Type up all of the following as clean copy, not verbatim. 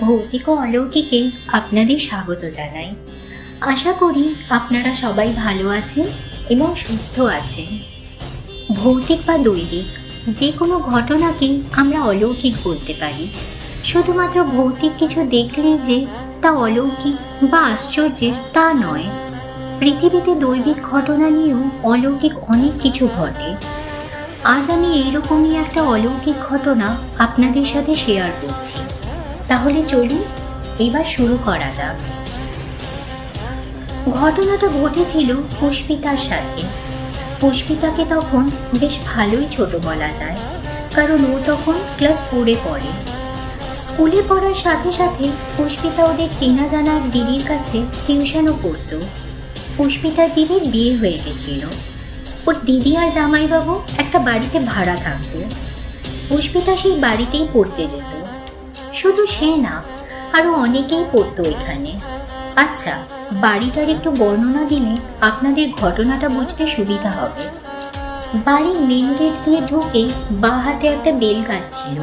ভৌতিক ও অলৌকিকে আপনাদের স্বাগত জানাই। আশা করি আপনারা সবাই ভালো আছেন এবং সুস্থ আছেন। ভৌতিক বা দৈবিক যে কোনো ঘটনাকে আমরা অলৌকিক বলতে পারি। শুধুমাত্র ভৌতিক কিছু দেখলেই যে তা অলৌকিক বা আশ্চর্যের তা নয়। পৃথিবীতে দৈবিক ঘটনা নিয়েও অলৌকিক অনেক কিছু ঘটে। আজ আমি এইরকমই একটা অলৌকিক ঘটনা আপনাদের সাথে শেয়ার করছি। তাহলে চলুন এবার শুরু করা যাক। ঘটনাটা ঘটেছিল পুষ্পিতার সাথে। পুষ্পিতাকে তখন বেশ ভালোই ছোট বলা যায়, কারণ ও তখন ক্লাস 4-এ পড়ে। স্কুলে পড়ার সাথে সাথে পুষ্পিতা ওদের চেনা জানার দিদির কাছে টিউশনও পড়তো। পুষ্পিতার দিদির বিয়ে হয়ে গেছিল। ওর দিদি আর জামাইবাবু একটা বাড়িতে ভাড়া থাকতো। পুষ্পিতা সেই বাড়িতেই পড়তে যেত। শুধু সে না, আরো অনেকেই পড়তো এখানে। আচ্ছা, বাড়িটার একটু বর্ণনা দিলে আপনাদের ঘটনাটা বুঝতে সুবিধা হবে। বাড়ির মেন গেট দিয়ে ঢুকে বাঁ হাতে একটা বেল গাছ ছিল।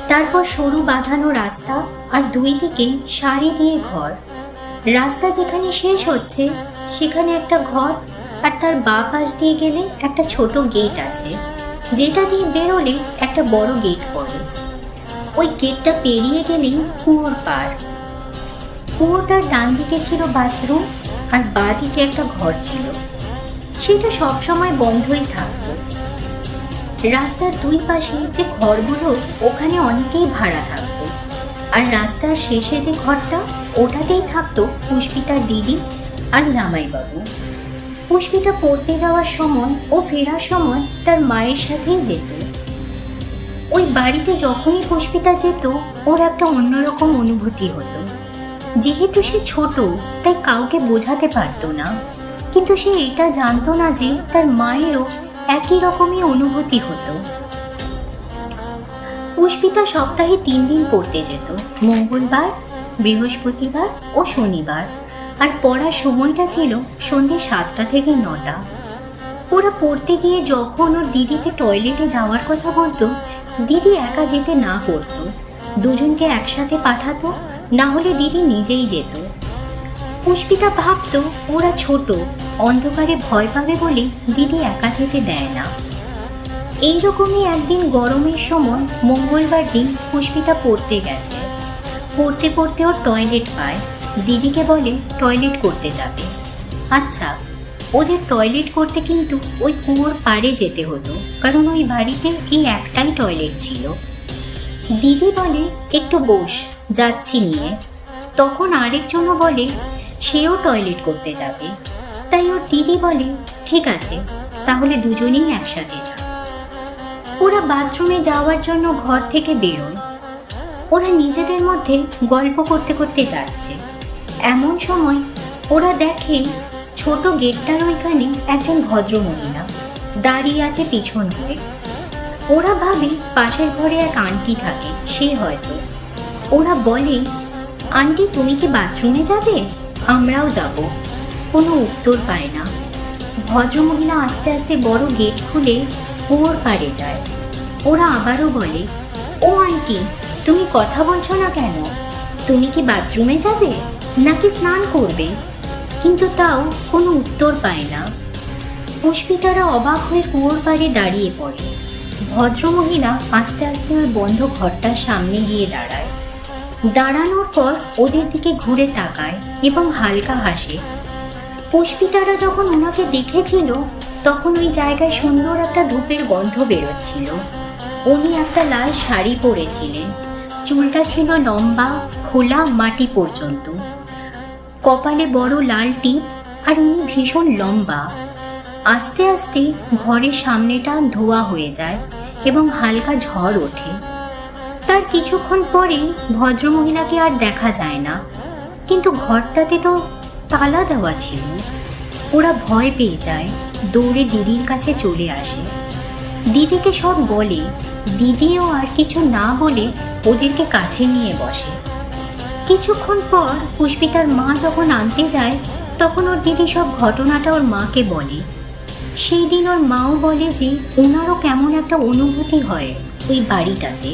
তারপর সরু বাঁধানো রাস্তা আর দুই দিকে সারি দিয়ে ঘর। রাস্তা যেখানে শেষ হচ্ছে সেখানে একটা ঘর, আর তার বাঁ পাশ দিয়ে গেলে একটা ছোট গেট আছে, যেটা দিয়ে বেরোলে একটা বড় গেট পড়ে। ওই গেটটা পেরিয়ে গেলেই কুয়োর পাড়। কুয়োটার ডান দিকে ছিল বাথরুম আর বাঁ দিকে একটা ঘর ছিল। সেটা সবসময় বন্ধই থাকতো। রাস্তার দুই পাশে যে ঘরগুলো, ওখানে অনেকেই ভাড়া থাকতো। আর রাস্তার শেষে যে ঘরটা, ওটাতেই থাকতো পুষ্পিতার দিদি আর জামাইবাবু। পুষ্পিতা পড়তে যাওয়ার সময় ও ফেরার সময় তার মায়ের সাথেই যেত। ওই বাড়িতে যখনই পুষ্পিতা যেত, ওর একটা অন্যরকম অনুভূতি হতো। যেহেতু সে ছোট, তাই কাউকে বোঝাতে পারতো না, কিন্তু সে এটা জানতো না যে তার মায়েরও একই রকমই অনুভূতি হতো। পুষ্পিতা সপ্তাহে 3 দিন পড়তে যেত, মঙ্গলবার, বৃহস্পতিবার ও শনিবার। আর পড়ার সময়টা ছিল সন্ধ্যে 7টা থেকে 9টা। ওরা পড়তে গিয়ে যখন ওর দিদিকে টয়লেটে যাওয়ার কথা বলতো, দিদি একা যেতে না করতো। দুজনকে একসাথে পাঠাতো, না হলে দিদি নিজেই যেত। পুষ্পিতা ভাবতো ওরা ছোট, অন্ধকারে ভয় পাবে বলে দিদি একা যেতে দেয় না। এইরকমই একদিন গরমের সময় মঙ্গলবার দিন পুষ্পিতা পড়তে গেছে। পড়তে পড়তে ওর টয়লেট পায়। দিদিকে বলে টয়লেট করতে যাবে। আচ্ছা, ওদের টয়লেট করতে কিন্তু ওই কুয়োর পাড়ে যেতে হতো, কারণ ওই বাড়িতে এই একটাই টয়লেট ছিল। দিদি বলে একটু বস, যাচ্ছি নিয়ে। তখন আরেকজনও বলে সেও টয়লেট করতে যাবে। তাই ওর দিদি বলে ঠিক আছে, তাহলে দুজনেই একসাথে যা। ওরা বাথরুমে যাওয়ার জন্য ঘর থেকে বেরোয়। ওরা নিজেদের মধ্যে গল্প করতে করতে যাচ্ছে। এমন সময় ওরা দেখে ছোট গেটটার ওইখানে একজন ভদ্রমহিলা দাঁড়িয়ে আছে পিছন হয়ে। ওরা ভাবে পাশের ঘরে এক আন্টি থাকে, সে হয়তো। ওরা বলে, আন্টি তুমি কি বাথরুমে যাবে? আমরাও যাব। কোনো উত্তর পায় না। ভদ্রমহিলা আস্তে আস্তে বড় গেট খুলে কুয়োর পাড়ে যায়। ওরা আবারও বলে, ও আন্টি তুমি কথা বলছো না কেন? তুমি কি বাথরুমে যাবে নাকি স্নান করবে? কিন্তু তাও কোনো উত্তর পায় না। পুষ্পিতারা অবাক হয়ে কুয়োর পাড়ে দাঁড়িয়ে পড়ে। ভদ্রমহিলা আস্তে আস্তে ওই বন্ধ ঘরটার সামনে গিয়ে দাঁড়ায়। দাঁড়ানোর পর ওদের দিকে ঘুরে তাকায় এবং হালকা হাসে। পুষ্পিতারা যখন ওনাকে দেখেছিল, তখন ওই জায়গায় সুন্দর একটা ধূপের গন্ধ বেরোচ্ছিল। উনি একটা লাল শাড়ি পরেছিলেন। চুলটা ছিল লম্বা, খোলা মাটি পর্যন্ত। কপালে বড় লাল টিপ, আর উনি ভীষণ লম্বা। আস্তে আস্তে ঘরের সামনেটা ধোয়া হয়ে যায় এবং হালকা ঝড় ওঠে। তার কিছুক্ষণ পরেই ভদ্রমহিলাকে আর দেখা যায় না, কিন্তু ঘরটাতে তো তালা দেওয়া ছিল। ওরা ভয় পেয়ে যায়, দৌড়ে দিদির কাছে চলে আসে। দিদিকে সব বলে। দিদিও আর কিছু না বলে ওদেরকে কাছে নিয়ে বসে। কিছুক্ষণ পর পুষ্পিতার মা যখন আনতে যায়, তখন ওর দিদি সব ঘটনাটা ওর মাকে বলে। সেই দিন ওর মাও বলে যে ওনারও কেমন একটা অনুভূতি হয় ওই বাড়িটাতে।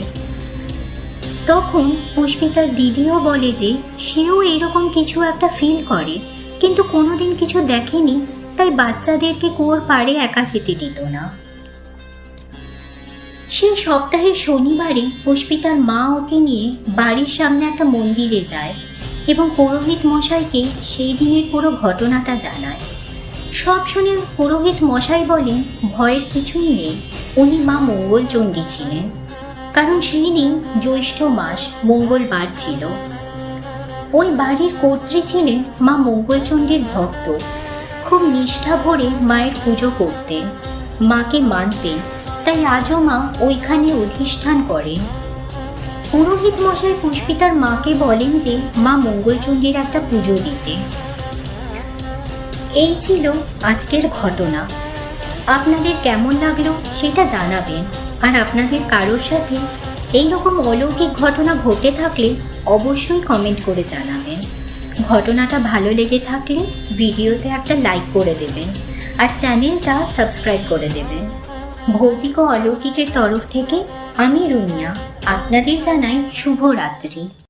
তখন পুষ্পিতার দিদিও বলে যে সেও এরকম কিছু একটা ফিল করে, কিন্তু কোনোদিন কিছু দেখেনি, তাই বাচ্চাদেরকে কুয়োর পাড়ে একা যেতে দিত না। সেই সপ্তাহের শনিবারে পুষ্পিতার মা ওকে নিয়ে বাড়ির সামনে একটা মন্দিরে যায় এবং পুরোহিত মশাইকে সেই দিনের পুরো ঘটনাটা জানায়। সব শুনে পুরোহিত মশাই বলেন ভয়ের কিছুই নেই, উনি মা মঙ্গলচণ্ডী ছিলেন, কারণ সেই দিন জ্যৈষ্ঠ মাস মঙ্গলবার ছিল। ওই বাড়ির কর্ত্রী ছিলেন মা মঙ্গলচণ্ডীর ভক্ত, খুব নিষ্ঠা ভরে মায়ের পুজো করতেন, মাকে মানতেন, তাই আজও মা ওইখানে অধিষ্ঠান করেন। পুরোহিত মশাই পুষ্পিতার মাকে বলেন যে মা মঙ্গলচণ্ডীর একটা পুজো দিতে। এই ছিল আজকের ঘটনা। আপনাদের কেমন লাগলো সেটা জানাবেন, আর আপনাদের কারোর সাথে এইরকম অলৌকিক ঘটনা ঘটে থাকলে অবশ্যই কমেন্ট করে জানাবেন। ঘটনাটা ভালো লেগে থাকলে ভিডিওতে একটা লাইক করে দেবেন আর চ্যানেলটা সাবস্ক্রাইব করে দেবেন। ভৌতিক ও অলৌকিকের তরফ থেকে আমি রুনিয়া আপনাদের জানাই শুভরাত্রি।